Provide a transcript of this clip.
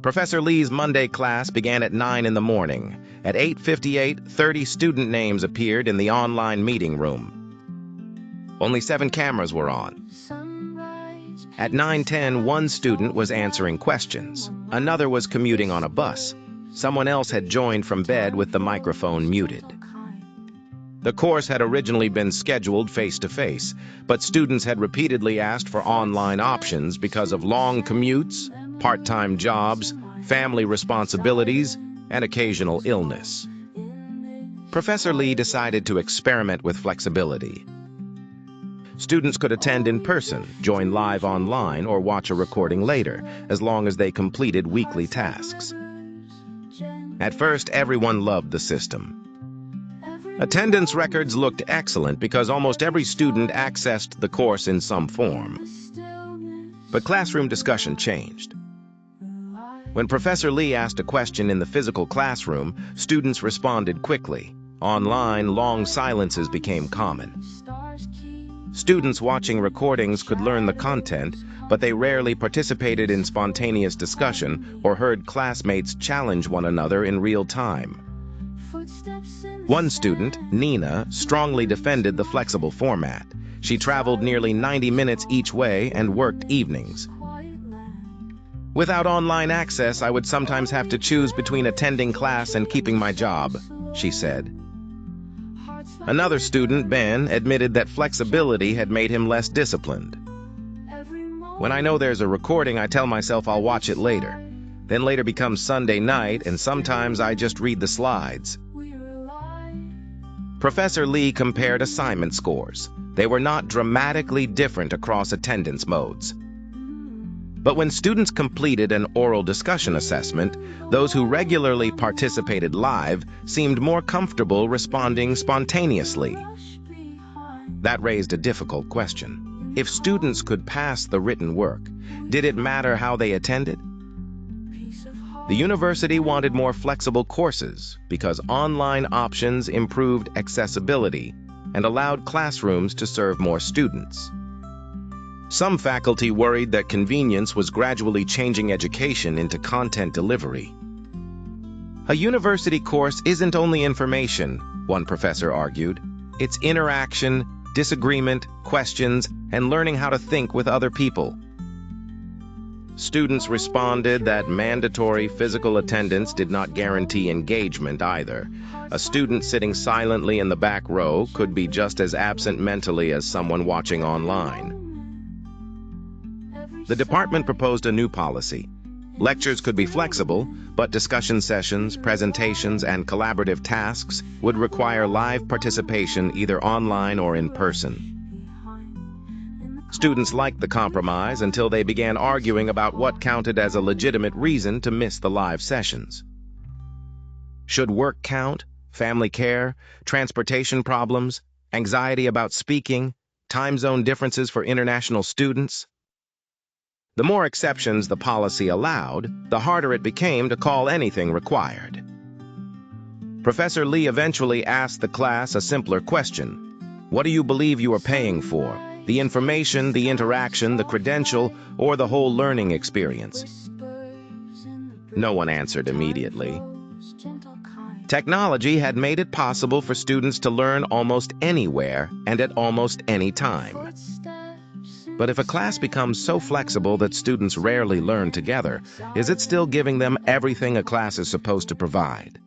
Professor Lee's Monday class began at 9 in the morning. At 8:58, 30 student names appeared in the online meeting room. Only 7 cameras were on. At 9:10, one student was answering questions. Another was commuting on a bus. Someone else had joined from bed with the microphone muted. The course had originally been scheduled face-to-face, but students had repeatedly asked for online options because of long commutes, part-time jobs, family responsibilities, and occasional illness. Professor Lee decided to experiment with flexibility. Students could attend in person, join live online, or watch a recording later, as long as they completed weekly tasks. At first, everyone loved the system. Attendance records looked excellent because almost every student accessed the course in some form. But classroom discussion changed. When Professor Lee asked a question in the physical classroom, students responded quickly. Online, long silences became common. Students watching recordings could learn the content, but they rarely participated in spontaneous discussion or heard classmates challenge one another in real time. One student, Nina, strongly defended the flexible format. She traveled nearly 90 minutes each way and worked evenings. "Without online access, I would sometimes have to choose between attending class and keeping my job," she said. Another student, Ben, admitted that flexibility had made him less disciplined. "When I know there's a recording, I tell myself I'll watch it later. Then later becomes Sunday night, and sometimes I just read the slides." Professor Lee compared assignment scores. They were not dramatically different across attendance modes. But when students completed an oral discussion assessment, those who regularly participated live seemed more comfortable responding spontaneously. That raised a difficult question. If students could pass the written work, did it matter how they attended? The university wanted more flexible courses because online options improved accessibility and allowed classrooms to serve more students. Some faculty worried that convenience was gradually changing education into content delivery. "A university course isn't only information," one professor argued. "It's interaction, disagreement, questions, and learning how to think with other people." Students responded that mandatory physical attendance did not guarantee engagement either. A student sitting silently in the back row could be just as absent mentally as someone watching online. The department proposed a new policy. Lectures could be flexible, but discussion sessions, presentations, and collaborative tasks would require live participation either online or in person. Students liked the compromise until they began arguing about what counted as a legitimate reason to miss the live sessions. Should work count? Family care? Transportation problems? Anxiety about speaking? Time zone differences for international students? The more exceptions the policy allowed, the harder it became to call anything required. Professor Lee eventually asked the class a simpler question. What do you believe you are paying for? The information, the interaction, the credential, or the whole learning experience? No one answered immediately. Technology had made it possible for students to learn almost anywhere and at almost any time. But if a class becomes so flexible that students rarely learn together, is it still giving them everything a class is supposed to provide?